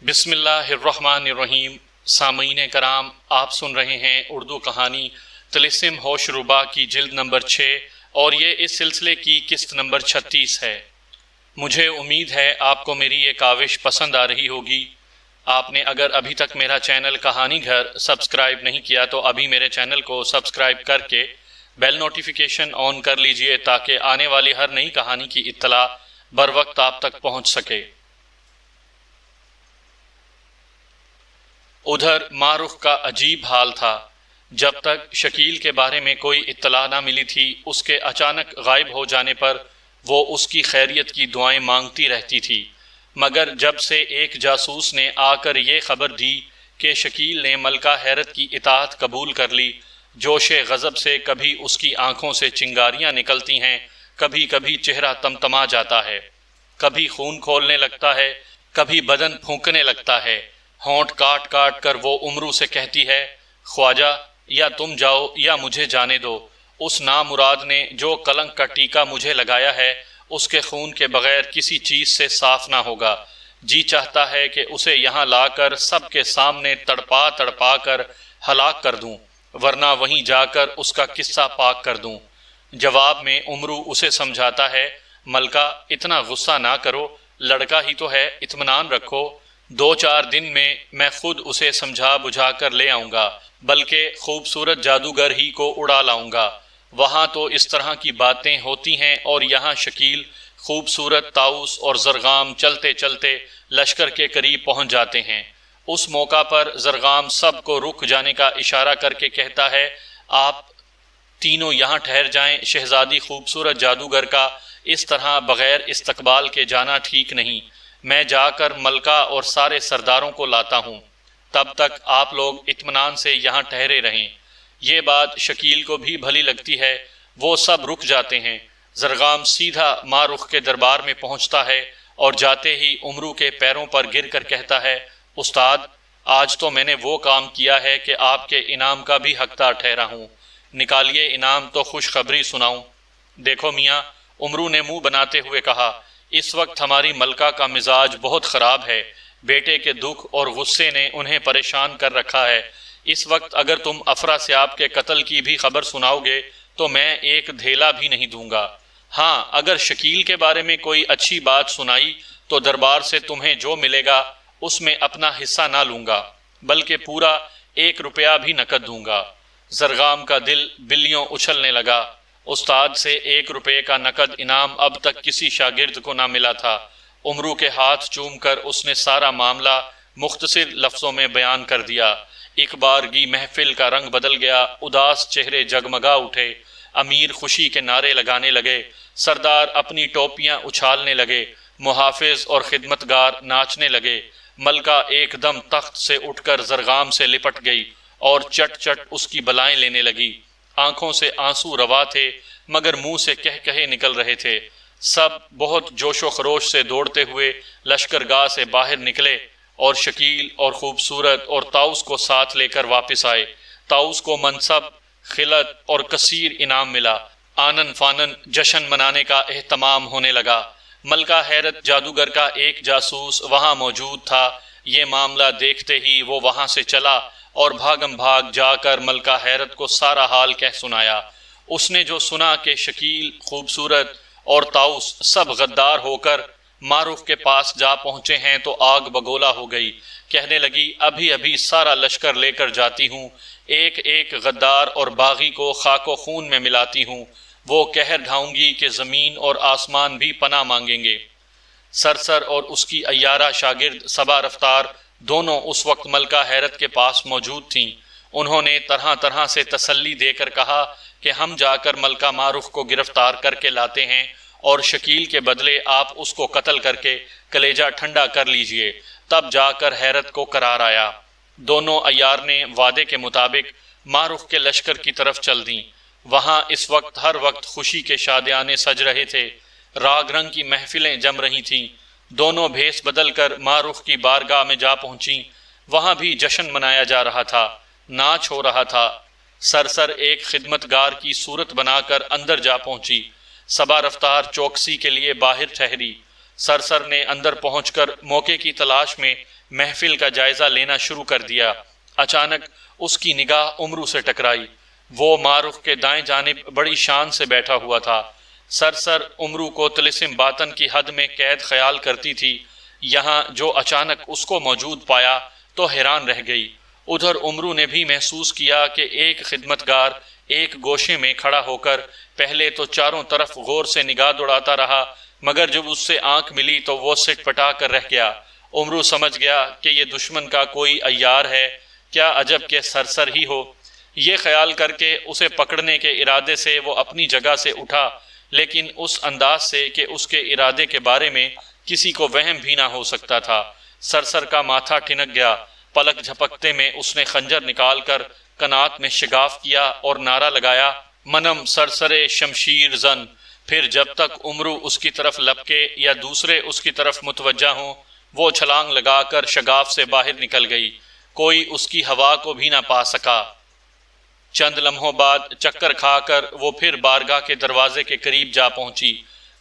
بسم اللہ الرحمن الرحیم۔ سامعین کرام، آپ سن رہے ہیں اردو کہانی طلسم ہوش ربا کی جلد نمبر 6 اور یہ اس سلسلے کی قسط نمبر 36 ہے۔ مجھے امید ہے آپ کو میری یہ کاوش پسند آ رہی ہوگی۔ آپ نے اگر ابھی تک میرا چینل کہانی گھر سبسکرائب نہیں کیا تو ابھی میرے چینل کو سبسکرائب کر کے بیل نوٹیفیکیشن آن کر لیجئے تاکہ آنے والی ہر نئی کہانی کی اطلاع بر وقت آپ تک پہنچ سکے۔ ادھر ماہ رخ کا عجیب حال تھا۔ جب تک شکیل کے بارے میں کوئی اطلاع نہ ملی تھی، اس کے اچانک غائب ہو جانے پر وہ اس کی خیریت کی دعائیں مانگتی رہتی تھی، مگر جب سے ایک جاسوس نے آ کر یہ خبر دی کہ شکیل نے ملکہ حیرت کی اطاعت قبول کر لی، جوش غضب سے کبھی اس کی آنکھوں سے چنگاریاں نکلتی ہیں، کبھی کبھی چہرہ تمتما جاتا ہے، کبھی خون کھولنے لگتا ہے، کبھی بدن پھونکنے لگتا ہے، ہونٹ کاٹ کاٹ کر وہ امرو سے کہتی ہے، خواجہ یا تم جاؤ یا مجھے جانے دو۔ اس نامراد نے جو کلنک کا ٹیکا مجھے لگایا ہے، اس کے خون کے بغیر کسی چیز سے صاف نہ ہوگا۔ جی چاہتا ہے کہ اسے یہاں لا کر سب کے سامنے تڑپا تڑپا کر ہلاک کر دوں، ورنہ وہیں جا کر اس کا قصہ پاک کر دوں۔ جواب میں امرو اسے سمجھاتا ہے، ملکہ اتنا غصہ نہ کرو، لڑکا ہی تو ہے، اطمینان رکھو، 2-4 دن میں خود اسے سمجھا بجھا کر لے آؤں گا، بلکہ خوبصورت جادوگر ہی کو اڑا لاؤں گا۔ وہاں تو اس طرح کی باتیں ہوتی ہیں اور یہاں شکیل، خوبصورت طاؤس اور زرغام چلتے چلتے لشکر کے قریب پہنچ جاتے ہیں۔ اس موقع پر زرغام سب کو رک جانے کا اشارہ کر کے کہتا ہے، آپ تینوں یہاں ٹھہر جائیں، شہزادی خوبصورت جادوگر کا اس طرح بغیر استقبال کے جانا ٹھیک نہیں۔ میں جا کر ملکہ اور سارے سرداروں کو لاتا ہوں، تب تک آپ لوگ اطمینان سے یہاں ٹھہرے رہیں۔ یہ بات شکیل کو بھی بھلی لگتی ہے، وہ سب رک جاتے ہیں۔ زرغام سیدھا ماہ رخ کے دربار میں پہنچتا ہے اور جاتے ہی امرو کے پیروں پر گر کر کہتا ہے، استاد، آج تو میں نے وہ کام کیا ہے کہ آپ کے انعام کا بھی حقدار ٹھہرا ہوں، نکالیے انعام تو خوشخبری سناؤں۔ دیکھو میاں، امرو نے منہ بناتے ہوئے کہا، اس وقت ہماری ملکہ کا مزاج بہت خراب ہے، بیٹے کے دکھ اور غصے نے انہیں پریشان کر رکھا ہے۔ اس وقت اگر تم افراسیاب کے قتل کی بھی خبر سناؤ گے تو میں ایک دھیلا بھی نہیں دوں گا۔ ہاں، اگر شکیل کے بارے میں کوئی اچھی بات سنائی تو دربار سے تمہیں جو ملے گا اس میں اپنا حصہ نہ لوں گا، بلکہ پورا 1 روپیہ بھی نقد دوں گا۔ زرغام کا دل بلیوں اچھلنے لگا۔ استاد سے 1 روپے کا نقد انعام اب تک کسی شاگرد کو نہ ملا تھا۔ امرو کے ہاتھ چوم کر اس نے سارا معاملہ مختصر لفظوں میں بیان کر دیا۔ ایک بارگی محفل کا رنگ بدل گیا، اداس چہرے جگمگا اٹھے، امیر خوشی کے نعرے لگانے لگے، سردار اپنی ٹوپیاں اچھالنے لگے، محافظ اور خدمتگار ناچنے لگے۔ ملکہ ایک دم تخت سے اٹھ کر زرغام سے لپٹ گئی اور چٹ چٹ اس کی بلائیں لینے لگی۔ آنکھوں سے آنسو روا تھے مگر منہ سے کہے نکل رہے تھے۔ سب بہت جوش و خروش سے دوڑتے ہوئے لشکرگاہ سے باہر نکلے اور شکیل اور خوبصورت اور طاؤس کو ساتھ لے کر واپس آئے۔ طاؤس کو منصب، خلعت اور کثیر انعام ملا۔ آنن فانن جشن منانے کا اہتمام ہونے لگا۔ ملکہ حیرت جادوگر کا ایک جاسوس وہاں موجود تھا۔ یہ معاملہ دیکھتے ہی وہ وہاں سے چلا اور بھاگم بھاگ جا کر ملکہ حیرت کو سارا حال کہہ سنایا۔ اس نے جو سنا کہ شکیل، خوبصورت اور طاؤس سب غدار ہو کر ماہ رخ کے پاس جا پہنچے ہیں تو آگ بگولا ہو گئی۔ کہنے لگی، ابھی ابھی سارا لشکر لے کر جاتی ہوں، ایک ایک غدار اور باغی کو خاک و خون میں ملاتی ہوں، وہ قہر ڈھاؤں گی کہ زمین اور آسمان بھی پناہ مانگیں گے۔ سرسر اور اس کی عیارہ شاگرد صبا رفتار دونوں اس وقت ملکہ حیرت کے پاس موجود تھیں۔ انہوں نے طرح طرح سے تسلی دے کر کہا کہ ہم جا کر ملکہ ماہ رخ کو گرفتار کر کے لاتے ہیں اور شکیل کے بدلے آپ اس کو قتل کر کے کلیجہ ٹھنڈا کر لیجئے۔ تب جا کر حیرت کو قرار آیا۔ دونوں عیار نے وعدے کے مطابق ماہ رخ کے لشکر کی طرف چل دیں۔ وہاں اس وقت ہر وقت خوشی کے شادیانے سج رہے تھے، راگ رنگ کی محفلیں جم رہی تھیں۔ دونوں بھیس بدل کر ماہ رخ کی بارگاہ میں جا پہنچیں۔ وہاں بھی جشن منایا جا رہا تھا، ناچ ہو رہا تھا۔ سرسر ایک خدمتگار کی صورت بنا کر اندر جا پہنچی۔ صبا رفتار چوکسی کے لیے باہر ٹھہری۔ سرسر نے اندر پہنچ کر موقع کی تلاش میں محفل کا جائزہ لینا شروع کر دیا۔ اچانک اس کی نگاہ امرو سے ٹکرائی۔ وہ معروف کے دائیں جانب بڑی شان سے بیٹھا ہوا تھا۔ سرسر امرو کو طلسم باطن کی حد میں قید خیال کرتی تھی، یہاں جو اچانک اس کو موجود پایا تو حیران رہ گئی۔ ادھر امرو نے بھی محسوس کیا کہ ایک خدمتگار ایک گوشے میں کھڑا ہو کر پہلے تو چاروں طرف غور سے نگاہ دوڑاتا رہا، مگر جب اس سے آنکھ ملی تو وہ سٹ پٹا کر رہ گیا۔ امرو سمجھ گیا کہ یہ دشمن کا کوئی عیار ہے، کیا عجب کہ سرسر ہی ہو۔ یہ خیال کر کے اسے پکڑنے کے ارادے سے وہ اپنی جگہ سے اٹھا، لیکن اس انداز سے کہ اس کے ارادے کے بارے میں کسی کو وہم بھی نہ ہو سکتا تھا۔ سرسر کا ماتھا ٹھنک گیا۔ پلک جھپکتے میں اس نے خنجر نکال کر کنات میں شگاف کیا اور نعرہ لگایا، منم سرسر شمشیر زن۔ پھر جب تک امرو اس کی طرف لپکے یا دوسرے اس کی طرف متوجہ ہوں، وہ چھلانگ لگا کر شگاف سے باہر نکل گئی۔ کوئی اس کی ہوا کو بھی نہ پا سکا۔ چند لمحوں بعد چکر کھا کر وہ پھر بارگاہ کے دروازے کے قریب جا پہنچی۔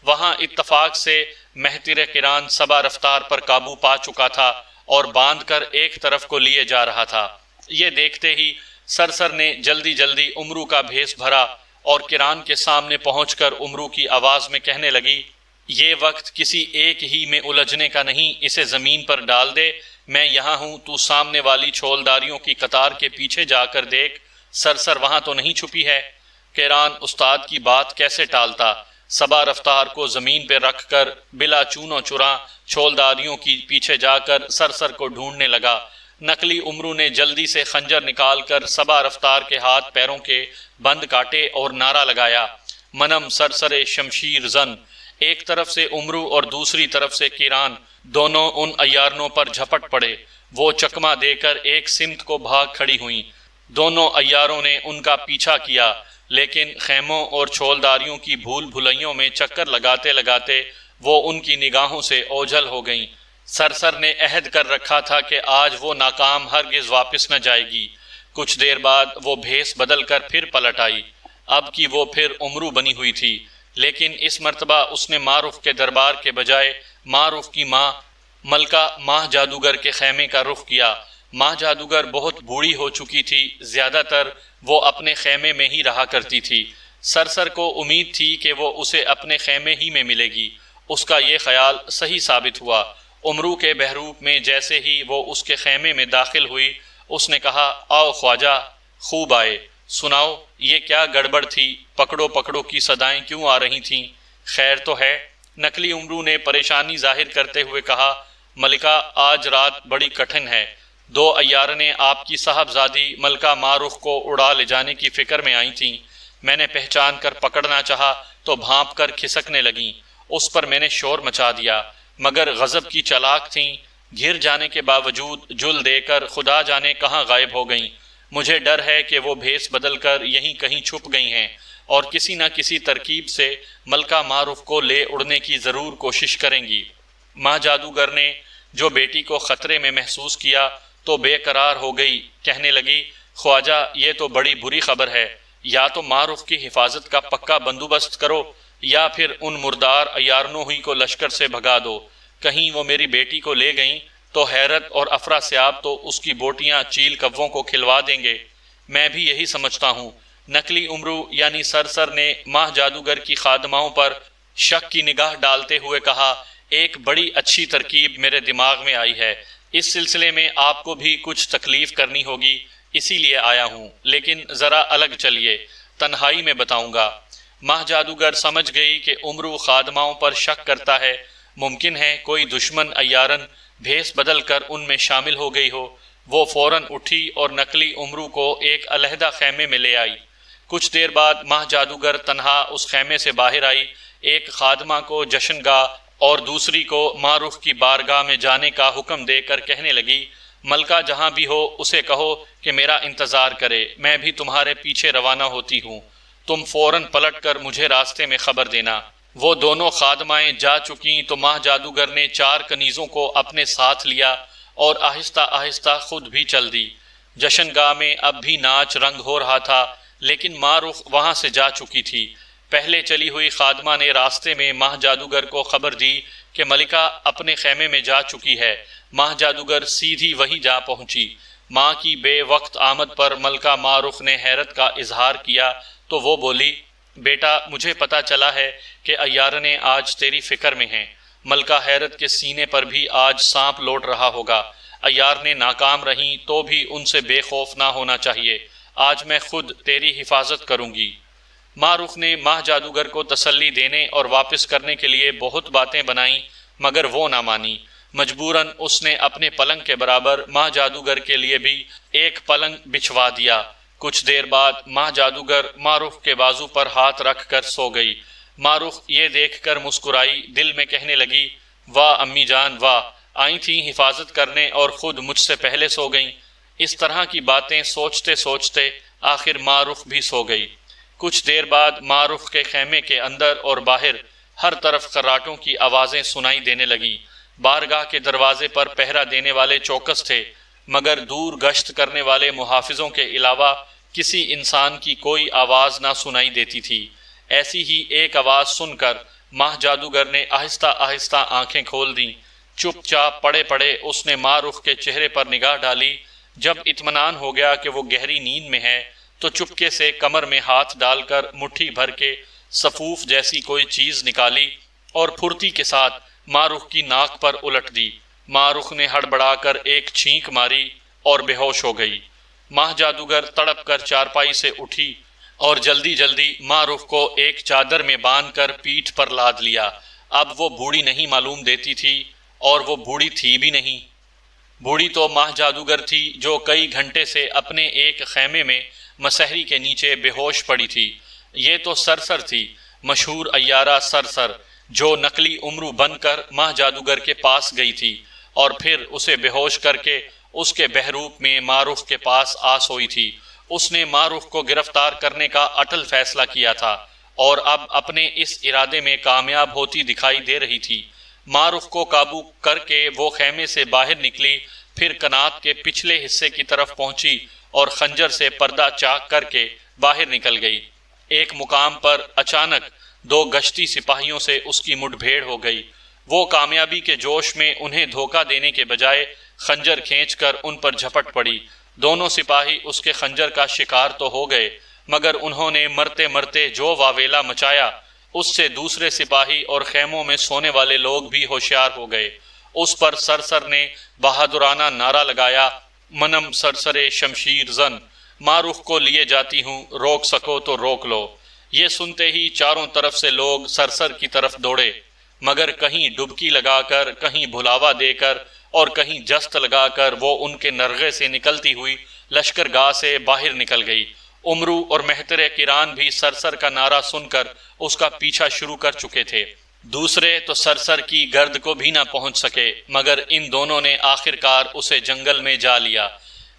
وہاں اتفاق سے مہتر کران صبا رفتار پر قابو پا چکا تھا اور باندھ کر ایک طرف کو لیے جا رہا تھا۔ یہ دیکھتے ہی سرسر نے جلدی جلدی امرو کا بھیس بھرا اور کران کے سامنے پہنچ کر امرو کی آواز میں کہنے لگی، یہ وقت کسی ایک ہی میں الجھنے کا نہیں، اسے زمین پر ڈال دے۔ میں یہاں ہوں، تو سامنے والی چھولداریوں کی قطار کے پیچھے جا کر دیکھ، سرسر وہاں تو نہیں چھپی ہے۔ کران استاد کی بات کیسے ٹالتا، صبا رفتار کو زمین پہ رکھ کر بلا چون و چراں چھولداریوں کی پیچھے جا کر سرسر کو ڈھونڈنے لگا۔ نقلی امرو نے جلدی سے خنجر نکال کر صبا رفتار کے ہاتھ پیروں کے بند کاٹے اور نعرہ لگایا، منم سرسر شمشیر زن۔ ایک طرف سے امرو اور دوسری طرف سے کران دونوں ان عیارنوں پر جھپٹ پڑے۔ وہ چکما دے کر ایک سمت کو بھاگ کھڑی ہوئیں۔ دونوں عیاروں نے ان کا پیچھا کیا، لیکن خیموں اور چھولداریوں کی بھول بھلائیوں میں چکر لگاتے لگاتے وہ ان کی نگاہوں سے اوجھل ہو گئیں۔ سرسر نے عہد کر رکھا تھا کہ آج وہ ناکام ہرگز واپس نہ جائے گی۔ کچھ دیر بعد وہ بھیس بدل کر پھر پلٹ آئی۔ اب کی وہ پھر امرو بنی ہوئی تھی، لیکن اس مرتبہ اس نے معروف کے دربار کے بجائے معروف کی ماں ملکہ ماہ جادوگر کے خیمے کا رخ کیا۔ ماہ جادوگر بہت بوڑھی ہو چکی تھی، زیادہ تر وہ اپنے خیمے میں ہی رہا کرتی تھی۔ سرسر کو امید تھی کہ وہ اسے اپنے خیمے ہی میں ملے گی۔ اس کا یہ خیال صحیح ثابت ہوا۔ امرو کے بہروپ میں جیسے ہی وہ اس کے خیمے میں داخل ہوئی، اس نے کہا، آؤ خواجہ، خوب آئے، سناؤ یہ کیا گڑبڑ تھی، پکڑو پکڑو کی صدائیں کیوں آ رہی تھیں، خیر تو ہے؟ نقلی امرو نے پریشانی ظاہر کرتے ہوئے کہا، ملکہ آج رات بڑی کٹھن ہے۔ دو عیارنیں آپ کی صاحبزادی ملکہ معروف کو اڑا لے جانے کی فکر میں آئی تھیں۔ میں نے پہچان کر پکڑنا چاہا تو بھانپ کر کھسکنے لگیں۔ اس پر میں نے شور مچا دیا، مگر غضب کی چالاک تھیں، گھر جانے کے باوجود جل دے کر خدا جانے کہاں غائب ہو گئیں۔ مجھے ڈر ہے کہ وہ بھیس بدل کر یہیں کہیں چھپ گئی ہیں اور کسی نہ کسی ترکیب سے ملکہ معروف کو لے اڑنے کی ضرور کوشش کریں گی۔ ماں جادوگر نے جو بیٹی کو خطرے میں محسوس کیا تو بے قرار ہو گئی، کہنے لگی، خواجہ یہ تو بڑی بری خبر ہے، یا تو معروف کی حفاظت کا پکا بندوبست کرو یا پھر ان مردار عیارنوں ہی کو لشکر سے بھگا دو۔ کہیں وہ میری بیٹی کو لے گئیں تو حیرت اور افراسیاب تو اس کی بوٹیاں چیل کووں کو کھلوا دیں گے۔ میں بھی یہی سمجھتا ہوں۔ نقلی امرو یعنی سرسر نے ماہ جادوگر کی خادماؤں پر شک کی نگاہ ڈالتے ہوئے کہا، ایک بڑی اچھی ترکیب میرے دماغ میں آئی ہے۔ اس سلسلے میں آپ کو بھی کچھ تکلیف کرنی ہوگی، اسی لیے آیا ہوں، لیکن ذرا الگ چلیے، تنہائی میں بتاؤں گا۔ ماہ جادوگر سمجھ گئی کہ امرو خادماؤں پر شک کرتا ہے، ممکن ہے کوئی دشمن عیارن بھیس بدل کر ان میں شامل ہو گئی ہو۔ وہ فوراً اٹھی اور نقلی امرو کو ایک علیحدہ خیمے میں لے آئی۔ کچھ دیر بعد ماہ جادوگر تنہا اس خیمے سے باہر آئی، ایک خادمہ کو جشن گاہ اور دوسری کو معروف کی بارگاہ میں جانے کا حکم دے کر کہنے لگی، ملکہ جہاں بھی ہو اسے کہو کہ میرا انتظار کرے، میں بھی تمہارے پیچھے روانہ ہوتی ہوں، تم فوراً پلٹ کر مجھے راستے میں خبر دینا۔ وہ دونوں خادمائیں جا چکیں تو ماہ جادوگر نے 4 کنیزوں کو اپنے ساتھ لیا اور آہستہ آہستہ خود بھی چل دی۔ جشن گاہ میں اب بھی ناچ رنگ ہو رہا تھا، لیکن معروف وہاں سے جا چکی تھی۔ پہلے چلی ہوئی خادمہ نے راستے میں ماہ جادوگر کو خبر دی کہ ملکہ اپنے خیمے میں جا چکی ہے۔ ماہ جادوگر سیدھی وہی جا پہنچی۔ ماں کی بے وقت آمد پر ملکہ ماہ رخ نے حیرت کا اظہار کیا تو وہ بولی، بیٹا مجھے پتا چلا ہے کہ عیارنیں آج تیری فکر میں ہیں۔ ملکہ حیرت کے سینے پر بھی آج سانپ لوٹ رہا ہوگا۔ عیارنیں ناکام رہیں تو بھی ان سے بے خوف نہ ہونا چاہیے۔ آج میں خود تیری حفاظت کروں گی۔ ماہ رخ نے ماہ جادوگر کو تسلی دینے اور واپس کرنے کے لیے بہت باتیں بنائیں مگر وہ نہ مانی۔ مجبوراً اس نے اپنے پلنگ کے برابر ماہ جادوگر کے لیے بھی ایک پلنگ بچھوا دیا۔ کچھ دیر بعد ماہ جادوگر ماہ رخ کے بازو پر ہاتھ رکھ کر سو گئی۔ ماہ رخ یہ دیکھ کر مسکرائی، دل میں کہنے لگی، واہ امی جان واہ، آئی تھیں حفاظت کرنے اور خود مجھ سے پہلے سو گئیں۔ اس طرح کی باتیں سوچتے سوچتے آخر ماہ رخ بھی سو گئی۔ کچھ دیر بعد ماہ رخ کے خیمے کے اندر اور باہر ہر طرف خراٹوں کی آوازیں سنائی دینے لگیں۔ بارگاہ کے دروازے پر پہرا دینے والے چوکس تھے مگر دور گشت کرنے والے محافظوں کے علاوہ کسی انسان کی کوئی آواز نہ سنائی دیتی تھی۔ ایسی ہی ایک آواز سن کر ماہ جادوگر نے آہستہ آہستہ آنکھیں کھول دیں۔ چپ چاپ پڑے پڑے اس نے ماہ رخ کے چہرے پر نگاہ ڈالی۔ جب اطمینان ہو گیا کہ وہ گہری نیند میں ہے تو چپکے سے کمر میں ہاتھ ڈال کر مٹھی بھر کے سفوف جیسی کوئی چیز نکالی اور پھرتی کے ساتھ ماہ رخ کی ناک پر الٹ دی۔ ماہ رخ نے ہڑبڑا کر ایک چھینک ماری اور بے ہوش ہو گئی۔ ماہ جادوگر تڑپ کر چارپائی سے اٹھی اور جلدی جلدی ماہ رخ کو ایک چادر میں باندھ کر پیٹھ پر لاد لیا۔ اب وہ بوڑھی نہیں معلوم دیتی تھی اور وہ بوڑھی تھی بھی نہیں۔ بوڑھی تو ماہ جادوگر تھی جو کئی گھنٹے سے اپنے ایک خیمے میں مسحری کے نیچے بے ہوش پڑی تھی۔ یہ تو سرسر تھی، مشہور عیارہ سرسر، جو نقلی امرو بن کر ماہ جادوگر کے پاس گئی تھی اور پھر اسے بے ہوش کر کے اس کے بہروپ میں ماہ رخ کے پاس آ سوئی تھی۔ اس نے ماہ رخ کو گرفتار کرنے کا اٹل فیصلہ کیا تھا اور اب اپنے اس ارادے میں کامیاب ہوتی دکھائی دے رہی تھی۔ ماہ رخ کو قابو کر کے وہ خیمے سے باہر نکلی، پھر کنات کے پچھلے حصے کی طرف پہنچی اور خنجر سے پردہ چاک کر کے باہر نکل گئی۔ ایک مقام پر اچانک دو گشتی سپاہیوں سے اس کی مٹ بھیڑ ہو گئی۔ وہ کامیابی کے جوش میں انہیں دھوکہ دینے کے بجائے خنجر کھینچ کر ان پر جھپٹ پڑی۔ دونوں سپاہی اس کے خنجر کا شکار تو ہو گئے مگر انہوں نے مرتے مرتے جو واویلا مچایا اس سے دوسرے سپاہی اور خیموں میں سونے والے لوگ بھی ہوشیار ہو گئے۔ اس پر سرسر نے بہادرانہ نعرہ لگایا، منم سرسرے شمشیر زن، ماہ رخ کو لیے جاتی ہوں، روک سکو تو روک لو۔ یہ سنتے ہی چاروں طرف سے لوگ سرسر کی طرف دوڑے مگر کہیں ڈبکی لگا کر، کہیں بھلاوا دے کر اور کہیں جست لگا کر وہ ان کے نرغے سے نکلتی ہوئی لشکرگاہ سے باہر نکل گئی۔ امرو اور مہتر کران بھی سرسر کا نعرہ سن کر اس کا پیچھا شروع کر چکے تھے۔ دوسرے تو سرسر کی گرد کو بھی نہ پہنچ سکے مگر ان دونوں نے آخر کار اسے جنگل میں جا لیا۔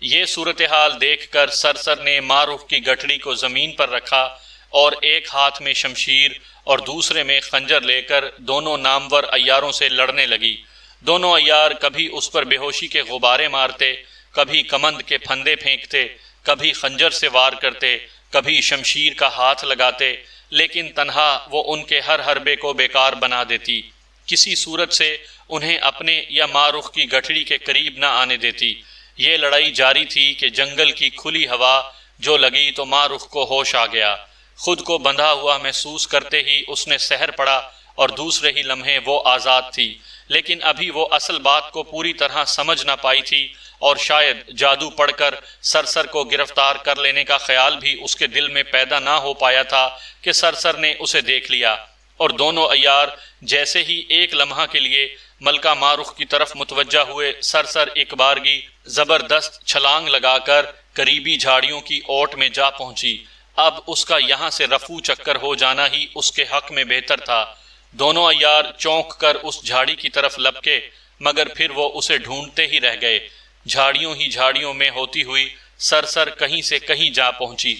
یہ صورتحال دیکھ کر سرسر نے ماہ رخ کی گٹھڑی کو زمین پر رکھا اور ایک ہاتھ میں شمشیر اور دوسرے میں خنجر لے کر دونوں نامور عیاروں سے لڑنے لگی۔ دونوں عیار کبھی اس پر بے ہوشی کے غبارے مارتے، کبھی کمند کے پھندے پھینکتے، کبھی خنجر سے وار کرتے، کبھی شمشیر کا ہاتھ لگاتے، لیکن تنہا وہ ان کے ہر حربے کو بیکار بنا دیتی، کسی صورت سے انہیں اپنے یا ماہ رخ کی گٹھڑی کے قریب نہ آنے دیتی۔ یہ لڑائی جاری تھی کہ جنگل کی کھلی ہوا جو لگی تو ماہ رخ کو ہوش آ گیا۔ خود کو بندھا ہوا محسوس کرتے ہی اس نے سحر پڑا اور دوسرے ہی لمحے وہ آزاد تھی، لیکن ابھی وہ اصل بات کو پوری طرح سمجھ نہ پائی تھی اور شاید جادو پڑھ کر سرسر کو گرفتار کر لینے کا خیال بھی اس کے دل میں پیدا نہ ہو پایا تھا کہ سرسر نے اسے دیکھ لیا اور دونوں عیار جیسے ہی ایک لمحہ کے لیے ملکہ ماہ رخ کی طرف متوجہ ہوئے، سرسر ایک بارگی زبردست چھلانگ لگا کر قریبی جھاڑیوں کی اوٹ میں جا پہنچی۔ اب اس کا یہاں سے رفو چکر ہو جانا ہی اس کے حق میں بہتر تھا۔ دونوں عیار چونک کر اس جھاڑی کی طرف لپکے مگر پھر وہ اسے ڈھونڈتے ہی رہ گئے۔ جھاڑیوں ہی جھاڑیوں میں ہوتی ہوئی سرسر کہیں سے کہیں جا پہنچی۔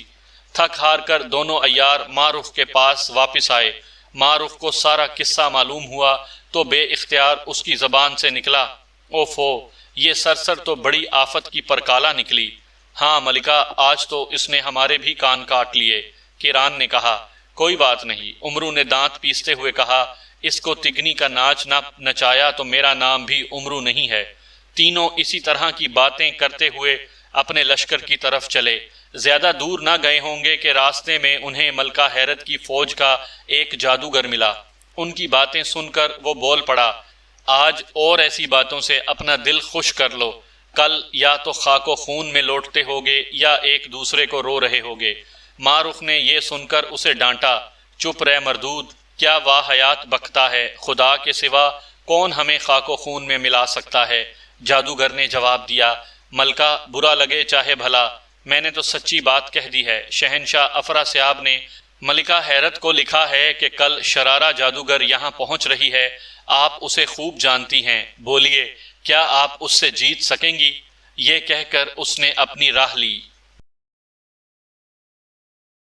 تھک ہار کر دونوں عیار ماہ رخ کے پاس واپس آئے۔ ماہ رخ کو سارا قصہ معلوم ہوا تو بے اختیار اس کی زبان سے نکلا، اوفو، یہ سرسر تو بڑی آفت کی پرکالا نکلی۔ ہاں ملکہ، آج تو اس نے ہمارے بھی کان کاٹ لیے۔ کران نے کہا، کوئی بات نہیں۔ امرو نے دانت پیستے ہوئے کہا، اس کو تکنی کا ناچ نہ نچایا تو میرا نام بھی امرو نہیں ہے۔ تینوں اسی طرح کی باتیں کرتے ہوئے اپنے لشکر کی طرف چلے۔ زیادہ دور نہ گئے ہوں گے کہ راستے میں انہیں ملکہ حیرت کی فوج کا ایک جادوگر ملا۔ ان کی باتیں سن کر وہ بول پڑا، آج اور ایسی باتوں سے اپنا دل خوش کر لو، کل یا تو خاک و خون میں لوٹتے ہوگے یا ایک دوسرے کو رو رہے ہوگے۔ ماہ رخ نے یہ سن کر اسے ڈانٹا، چپ رہ مردود، کیا واہیات بکتا ہے، خدا کے سوا کون ہمیں خاک و خون میں ملا سکتا ہے؟ جادوگر نے جواب دیا، ملکہ برا لگے چاہے بھلا، میں نے تو سچی بات کہہ دی ہے۔ شہنشاہ افراسیاب نے ملکہ حیرت کو لکھا ہے کہ کل شرارہ جادوگر یہاں پہنچ رہی ہے، آپ اسے خوب جانتی ہیں، بولیے کیا آپ اس سے جیت سکیں گی؟ یہ کہہ کر اس نے اپنی راہ لی۔